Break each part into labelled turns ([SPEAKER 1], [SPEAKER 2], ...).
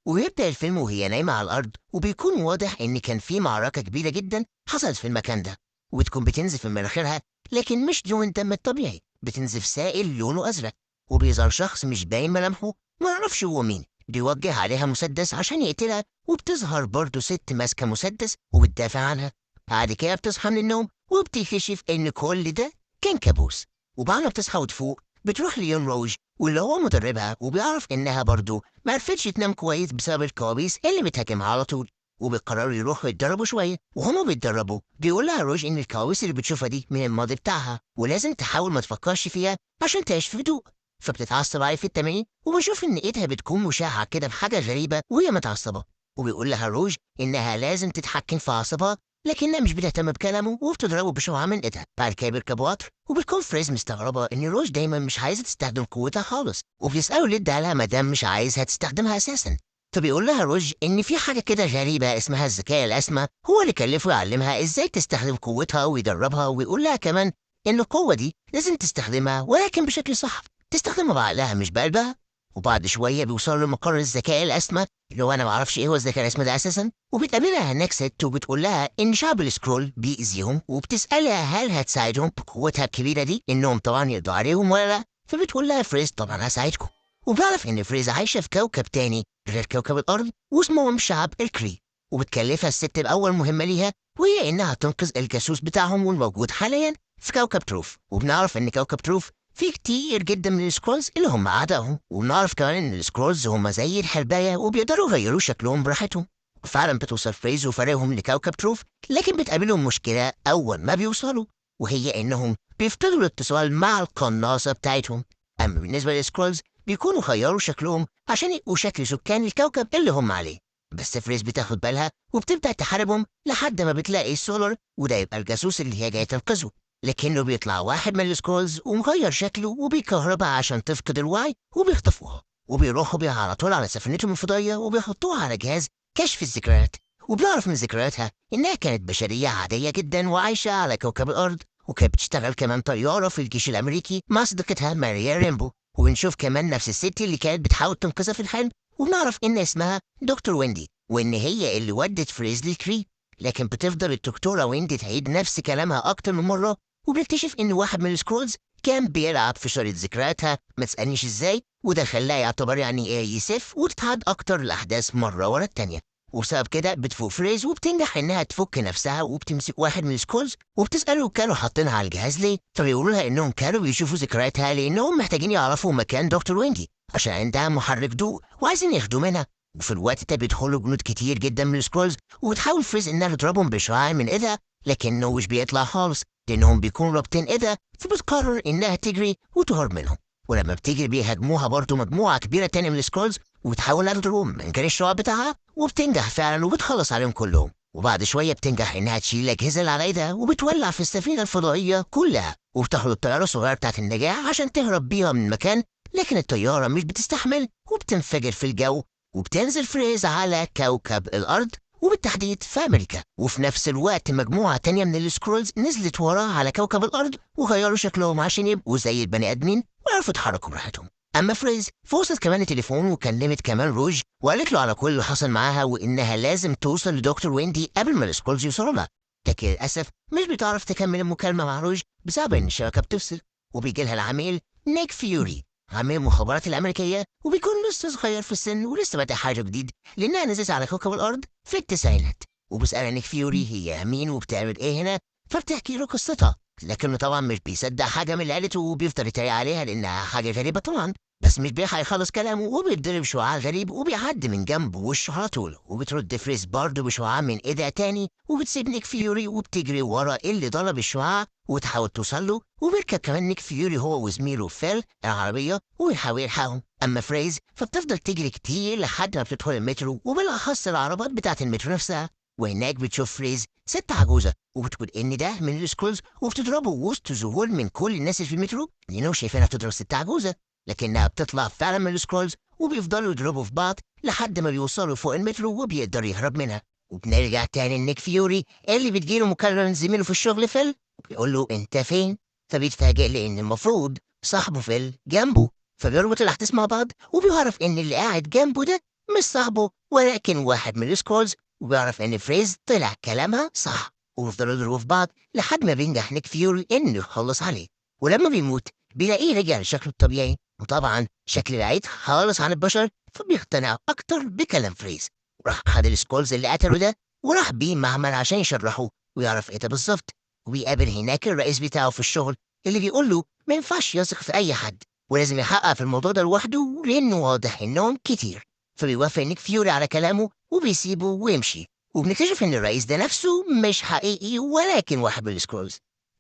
[SPEAKER 1] ويبدأ الفيلم وهي نايمة على الأرض، وبيكون واضح إن كان في معركة كبيرة جدا حصلت في المكان ده، وبتكون بتنزف من مناخيرها، لكن مش لون الدم الطبيعي، بتنزف سائل لونه أزرق. وبيظهر شخص مش باين ملامحه، ما يعرفش هو مين، بيوجه عليها مسدس عشان يقتلها، وبتظهر برضه ست ماسكة مسدس وبتدافع عنها. بعد كده بتصحى من النوم وبتكتشف إن كل ده كان كابوس. وبعد ما بتصحى وتفوق بتروح ليون روج واللي هو مدربها، وبيعرف إنها برضه ما عرفتش تنام كويس بسبب الكوابيس اللي بتهاجمها على طول. وبيقرروا يروحوا يتدربوا شوية، وهما بيتدربوا بيقول لها روج إن الكوابيس اللي بتشوفها دي من الماضي بتاعها، ولازم تحاول ما تفكرش فيها عشان تعيش في هدوء. فبتتعصب عليه في التمرين، وبشوف إن إيدها بتكون مشعة كده بحاجة غريبة وهي متعصبة. وبيقول لها روج إنها لازم تتحكم في أعصابها، لكنها مش بتهتم بكلامه وبتضربه بشعاع من ايدها. بعد كده بيركبوا قطر، وبتكون فريز مستغربه ان روج دايما مش عايزه تستخدم قوتها خالص، وبيسالوا ليه ادالها ما دام مش عايزها تستخدمها اساسا. فبيقول لها روج ان في حاجه كده غريبه اسمها الذكاء الاسمى، هو اللي كلفه يعلمها ازاي تستخدم قوتها ويدربها، ويقول لها كمان ان القوه دي لازم تستخدمها ولكن بشكل صح، تستخدمها بعقلها مش بقلبها. وبعد شويه بيوصلوا لمقر الذكاء الاسمى، اللي هو انا معرفش ايه هو الذكاء الاسمى ده اساسا. وبتقابلها هناك ست وبتقول لها ان شعب السكرول بيأذيهم، وبتسألها هل هتساعدهم بقوتها الكبيرة دي انهم طبعا يقضوا عليهم ولا لا. فبتقول لها فريز طبعا هساعدكم. وبعرف ان فريز عايشة في كوكب تاني غير كوكب الارض واسمهم شعب الكري. وبتكلفها الست بأول مهمة ليها، وهي انها تنقذ الجاسوس بتاعهم والموجود حاليا في كوكب تروف. وبنعرف ان كوكب تروف في كتير جدا من السكرولز اللي هم أعدائهم، وبنعرف كمان إن السكرولز هم زي الحرباية وبيقدروا يغيروا شكلهم براحتهم. وفعلا بتوصل فريز وفريقهم لكوكب تروف، لكن بتقابلهم مشكلة أول ما بيوصلوا، وهي إنهم بيفقدوا الاتصال مع القناصة بتاعتهم. أما بالنسبة للسكرولز بيكونوا غيروا شكلهم عشان يبقوا شكل سكان الكوكب اللي هم عليه. بس فريز بتاخد بالها وبتبدأ تحاربهم لحد ما بتلاقي السولار، وده يبقى الجاسوس اللي هي جاية تنقذه. لكنه بيطلع واحد من السكرولز ومغير شكله وبيكهربها عشان تفقد الوعي، وبيخطفوها وبيروحوا بيها على طول على سفينتهم الفضائية وبيحطوها على جهاز كشف الذكريات. وبنعرف من ذكرياتها إنها كانت بشرية عادية جدا وعايشة على كوكب الأرض، وكانت بتشتغل كمان طيارة في الجيش الأمريكي مع صديقتها ماريا ريمبو. وبنشوف كمان نفس الست اللي كانت بتحاول تنقذها في الحلم، وبنعرف إن اسمها دكتور ويندي، وإن هي اللي ودت فريز للكري. لكن بتفضل الدكتورة ويندي تعيد نفس كلامها أكتر من مرة، وبنكتشف إن واحد من السكرولز كان بيلعب في شريط ذكرياتها، ما تسألنيش إزاي، وده خلاه يعتبر يعني إيه يسف وتتعاد أكتر الأحداث مرة ورا التانية. وبسبب كده بتفوق فريز وبتنجح إنها تفك نفسها، وبتمسك واحد من السكرولز وبتسأله كانوا حاطينها على الجهاز ليه، فبيقولوا لها إنهم كانوا بيشوفوا ذكرياتها لأنهم محتاجين يعرفوا مكان دكتور ويندي عشان عندها محرك ضوء وعايزين ياخدوا منها. وفي الوقت ده بيدخلوا جنود كتير جدا من السكرولز، وتحاول فريز إنها تضربهم بشعاع من إيدها، لكنه مش بيطلع خالص لأنهم بيكونوا رابطين إيدها. فبتقرر إنها تجري وتهرب منهم، ولما بتجري بيهاجموها برضه مجموعة كبيرة تانية من السكرولز، وبتحاول إنها تضربهم من غير الشعاع بتاعها، وبتنجح فعلا وبتخلص عليهم كلهم. وبعد شوية بتنجح إنها تشيل الأجهزة اللي على إيدها وبتولع في السفينة الفضائية كلها، وبتاخد الطيارة الصغيرة بتاعت النجاة عشان تهرب بيها من المكان، لكن الطيارة مش بتستحمل وبتنفجر في الجو. وبتنزل فريز على كوكب الأرض، وبالتحديد في أمريكا. وفي نفس الوقت مجموعة تانية من السكرولز نزلت وراه على كوكب الأرض وغيروا شكلهم عشان يبقوا زي البني آدمين ويعرفوا يتحركوا براحتهم. أما فريز فوصلت كمان التليفون وكلمت كمان روج وقالت له على كل اللي حصل معاها، وإنها لازم توصل لدكتور ويندي قبل ما السكرولز يوصلوا لها. لكن للأسف مش بتعرف تكمل المكالمة مع روج بسبب إن الشبكة بتفصل. وبيجي لها العميل نيك فيوري، عميل المخابرات الأمريكية، وبيكون لسه صغير في السن ولسه بادئ حاجة جديد لأنها نزلت على كوكب الأرض في التسعينات. وبسألها نيك فيوري هي مين وبتعمل إيه هنا، فبتحكي له قصتها، لكنه طبعا مش بيصدق حاجة من اللي قالته وبيفضل يتريق عليها لأنها حاجة غريبة طبعا. بس مش بيلحق يخلص كلامه وبيتضرب شعاع غريب وبيعدي من جنب وشه على طول، وبترد فريز برضه بشعاع من ايدها تاني، وبتسيب نيك فيوري وبتجري ورا اللي ضرب الشعاع وتحاول توصل له. وبيركب كمان نيك فيوري هو وزميله فيل العربية ويحاول يلحقهم. أما فريز فبتفضل تجري كتير لحد ما بتدخل المترو، وبالأخص العربات بتاعة المترو نفسها. وهناك بتشوف فريز ست عجوزة وبتقول إن ده من السكرولز، وبتضربه وسط ذهول من كل الناس اللي في المترو لأنهم شايفينها بتضرب ست عجوزة، لكنها بتطلع فعلا من السكرولز وبيفضلوا يضربوا في بعض لحد ما بيوصلوا فوق المترو وبيقدر يهرب منها. وبنرجع تاني لنيك فيوري اللي بتجيله مكالمة من زميله في الشغل فيل، بيقول له انت فين، فبيتفاجئ لان المفروض صاحبه فيل جنبه، فبيربط الاحداث مع بعض وبيعرف ان اللي قاعد جنبه ده مش صاحبه ولكن واحد من السكولز، وبيعرف إن فريز طلع كلامها صح، ويفضلوا يضربوا في بعض لحد ما بينجح نيك فيوري إنه يخلص عليه. ولما بيموت بيلاقيه رجع لشكله الطبيعي، وطبعا شكل بعيد خالص عن البشر، فبيقتنع أكتر بكلام فريز. وراح خد السكولز اللي قتلوا ده وراح بيه معمل عشان يشرحوه ويعرف إيه ده بالظبط. وبيقابل هناك الرئيس بتاعه في الشغل اللي بيقول له ما ينفعش يثق في أي حد، ولازم يحقق في الموضوع ده لوحده لأنه واضح إنهم كتير. فبيوافق نيك فيوري على كلامه وبيسيبه ويمشي. وبنكتشف إن الرئيس ده نفسه مش حقيقي ولكن واحد من السكرولز.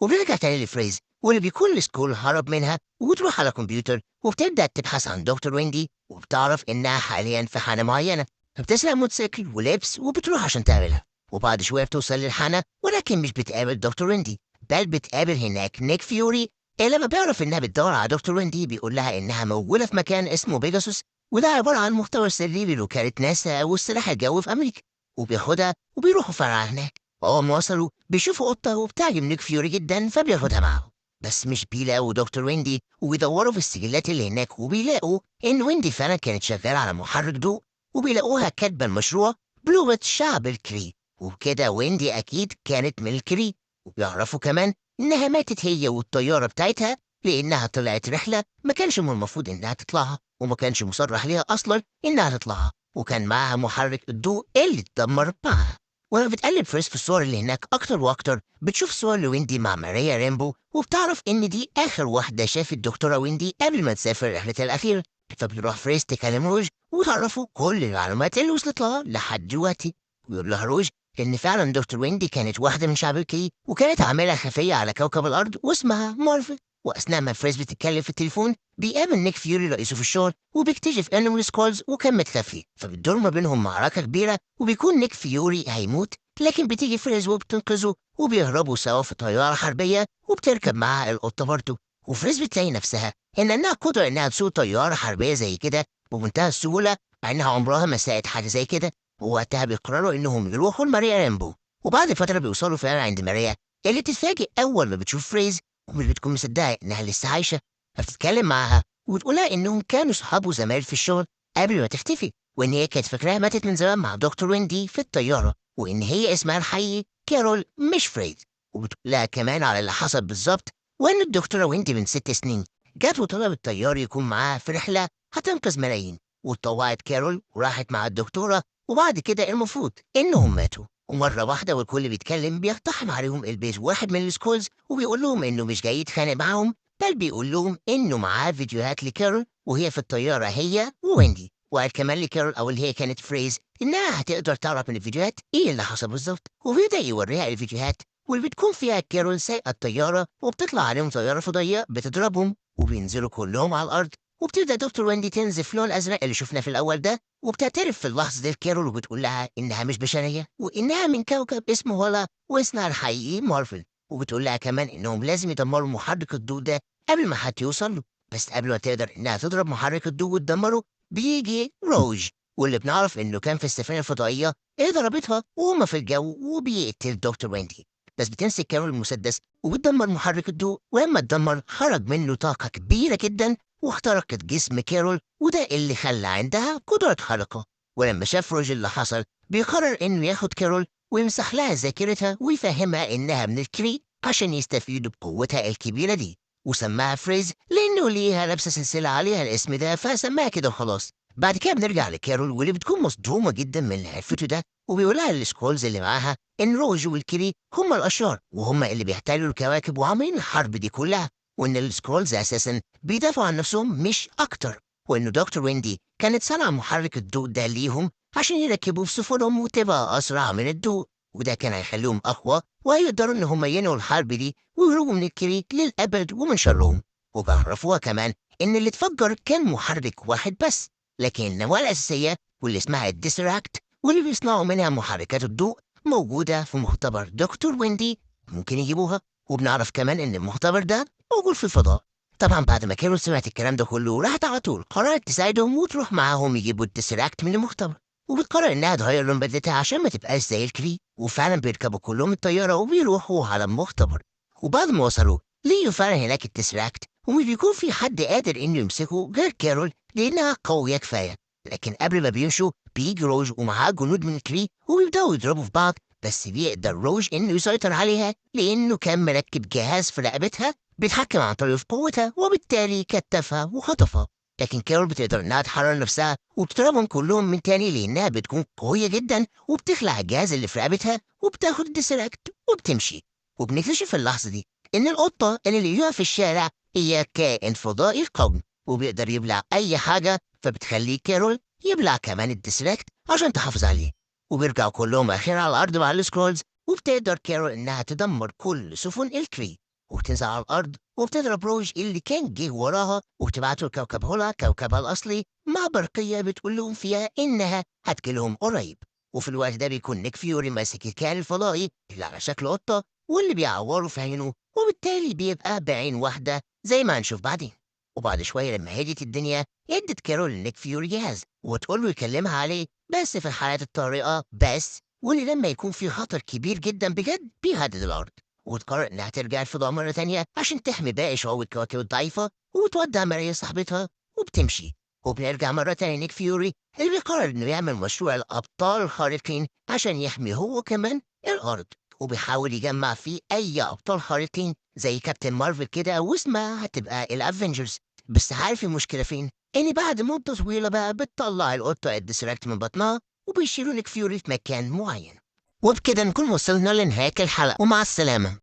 [SPEAKER 1] وبنرجع تاني لفريز واللي بيكون السكول هرب منها، وتروح على كمبيوتر وبتبدأ تبحث عن دكتور ويندي، وبتعرف إنها حاليا في حانة معينة، فبتسرق موتوسيكل ولبس وبتروح عشان تعملها. وبعد شوية بتوصل للحانة ولكن مش بتقابل دكتور ويندي، بل بتقابل هناك نيك فيوري. لما بيعرف إنها بتدور على دكتور ويندي بيقول لها إنها موجودة في مكان اسمه بيجاسوس، وده عبارة عن مختبر سري لوكالة ناسا والسلاح الجوي في أمريكا. وبياخدها وبيروحوا فرع هناك. أول ما وصلوا بيشوفوا قطة وبتعجب نيك فيوري جدا فبياخدها معاهم. بس مش بيلاقوا دكتور ويندي، وبيدوروا في السجلات اللي هناك وبيلاقوا إن ويندي فعلا كانت شغالة على محرك ضوء، وبيلاقوها كاتبة المشروع بلغة شعب الكري. وبكده ويندي أكيد كانت من الكري. وبيعرفوا كمان إنها ماتت هي والطيارة بتاعتها لأنها طلعت رحلة ما كانش من المفروض إنها تطلعها، وما كانش مصرح ليها أصلا إنها تطلعها، وكان معاها محرك الضوء اللي اتدمر معاها. ولما بتقلب فريس في الصور اللي هناك أكتر وأكتر بتشوف صور لويندي مع ماريا ريمبو، وبتعرف إن دي آخر واحدة شافت الدكتورة ويندي قبل ما تسافر رحلتها الأخيرة. فبتروح فريس تكلم روج وتعرفوا كل المعلومات اللي وصلت لها لحد دلوقتي. ويقول لها روج إن فعلا دكتور ويندي كانت واحدة من شعب الكي، وكانت عاملة خفية على كوكب الأرض واسمها مارفل. وأثناء ما فريس بتتكلم في التليفون بيقابل نيك فيوري رئيسه في الشغل، وبيكتشف إنه من سكولز وكان متخفي، فبتدور ما بينهم معركة كبيرة وبيكون نيك فيوري هيموت. لكن بتيجي فريز وبتنقذه وبيهربوا سوا في طيارة حربية وبتركب معاها القطة برضه. وفريز بتلاقي نفسها إن عندها قدرة إنها تسوق طيارة حربية زي كده بمنتهى السهولة، مع إنها عمرها ما ساقت حاجة زي كده. ووقتها بيقرروا إنهم يروحوا لماريا رامبو. وبعد فترة بيوصلوا فعلا عند ماريا اللي بتتفاجئ أول ما بتشوف فريز، ومش بتكون مصدقة إنها لسه عايشة. فبتتكلم معاها وتقولها إنهم كانوا صحاب وزمايل في الشغل قبل ما تختفي، وإن هي كانت فاكراها ماتت من زمان مع دكتور ويندي في الطيارة، وإن هي اسمها الحقيقي كارول مش فريز. وبتقول لها كمان على اللي حصل بالظبط، وإن الدكتورة ويندي من 6 سنين جات وطلبت طيار يكون معاها في رحلة هتنقذ ملايين، واتطوعت كارول وراحت مع الدكتورة. وبعد كده المفروض إنهم ماتوا. ومرة واحدة والكل بيتكلم بيقتحم عليهم البيت واحد من السكولز وبيقول لهم إنه مش جاي يتخانق معاهم، بل بيقول لهم إنه معاه فيديوهات لكارول وهي في الطيارة هي وويندي. وقال كمان لكارول أو اللي هي كانت فريز إنها هتقدر تعرف من الفيديوهات إيه اللي حصل بالظبط، وبيبدأ يوريها الفيديوهات واللي بتكون فيها كارول سايقة الطيارة وبتطلع عليهم طيارة فضائية بتضربهم وبينزلوا كلهم على الأرض. وبتبدأ دكتور ويندي تنزف لون الأزرق اللي شفناه في الأول ده، وبتعترف في اللحظة دي لكارول وبتقول لها إنها مش بشرية وإنها من كوكب اسمه هولا واسمها الحقيقي مارفل. وبتقول لها كمان إنهم لازم يدمروا محرك الضوء ده قبل ما حد يوصل له. بس قبل ما تقدر إنها تضرب محرك الضوء وتدمره بيجي روج، واللي بنعرف إنه كان في السفينة الفضائية اللي ضربتها وهما في الجو، وبيقتل دكتور ويندي. بس بتمسك كارول المسدس وبتدمر محرك الضوء، ولما اتدمر خرج منه طاقة كبيرة جدا واخترقت جسم كارول، وده اللي خلى عندها قدرة خارقة. ولما شاف روج اللي حصل بيقرر إنه ياخد كارول ويمسح لها ذاكرتها ويفهمها إنها من الكري عشان يستفيدوا بقوتها الكبيرة دي. وسماها فريز لأنه ليها لابسة سلسلة عليها الاسم ده فسماها كده وخلاص. بعد كده بنرجع لكارول واللي بتكون مصدومة جدا من اللي عرفته ده، وبيقولها للسكولز اللي معاها إن روج والكري هم الأشرار وهم اللي بيحتلوا الكواكب وعاملين الحرب دي كلها، وإن السكرولز أساسا بيدافعوا عن نفسهم مش أكتر، وإنه دكتور ويندي كانت صنع محرك الضوء ده ليهم عشان يركبوه في سفنهم وتبقى أسرع من الضوء، وده كان هيخليهم أقوى وهيقدروا إن هم ينهوا الحرب دي ويهربوا من الكري للأبد ومن شرهم. وبعرفوها كمان إن اللي اتفجر كان محرك واحد بس، لكن النواة الأساسية واللي اسمها الديسراكت واللي بيصنعوا منها محركات الضوء موجودة في مختبر دكتور ويندي ممكن يجيبوها. وبنعرف كمان إن المختبر ده موجود في الفضاء. طبعا بعد ما كانوا سمعت الكلام ده كله راحت على طول قررت تساعدهم وتروح معاهم يجيبوا التسراكت من المختبر. وبتقرر إنها تغير لون بدلتها عشان ما تبقاش زي الكري. وفعلا بيركبوا كلهم الطيارة وبيروحوا على المختبر. وبعد ما وصلوا لقيوا فعلا هناك التسراكت، ومش بيكون في حد قادر إنه يمسكه غير كارول لأنها قوية كفاية. لكن قبل ما بيمشوا بيجي روج ومعاه جنود من كري وبيبدأوا يضربوا في بعض، بس بيقدر روج إنه يسيطر عليها لأنه كان مركب جهاز في رقبتها بيتحكم عن طريق قوتها، وبالتالي كتفها وخطفها. لكن كارول بتقدر إنها تحرر نفسها وتضربهم كلهم من تاني لأنها بتكون قوية جدا، وبتخلع الجهاز اللي في رقبتها وبتاخد الديسراكت وبتمشي. وبنكتشف في اللحظة دي إن القطة اللي لقيوها في الشارع هي كائن فضائي قوي وبيقدر يبلع أي حاجة، فبتخليه كارول يبلع كمان الديسراكت عشان تحافظ عليه. وبيرجعوا كلهم أخيرا على الأرض مع السكرولز، وبتقدر كارول إنها تدمر كل سفن الكري وبتنزل على الأرض وبتضرب روج اللي كان جه وراها، وبتبعته لكوكب هولا كوكبها الأصلي مع برقية بتقول لهم فيها إنها هتجيلهم قريب. وفي الوقت ده بيكون نيك فيوري ماسك الكائن الفضائي اللي على شكل قطة واللي بيعوره في عينه، وبالتالي بيبقى بعين واحدة زي ما هنشوف بعدين. وبعد شوية لما هديت الدنيا ادت كارول لنيك فيوري جهاز وتقول له يكلمها عليه بس في الحالات الطارئة بس، واللي لما يكون في خطر كبير جدا بجد بيهدد الأرض. وتقرر إنها ترجع الفضاء مرة تانية عشان تحمي باقي شعوب الكواكب الضعيفة، وتودع ماريا صاحبتها وبتمشي. وبنرجع مرة تانية نيك فيوري اللي بيقرر إنه يعمل مشروع الأبطال الخارقين عشان يحمي هو كمان الأرض، وبيحاول يجمع فيه أي أبطال خارقين زي كابتن مارفل كده، واسمها هتبقى الأفنجرز. بس عارف المشكلة فين؟ إن بعد مدة طويلة بقى بتطلع القطة الديسراكت من بطنها وبيشيلوا نيك فيوري في مكان معين. وبكده نكون وصلنا لنهاية الحلقة، ومع السلامة.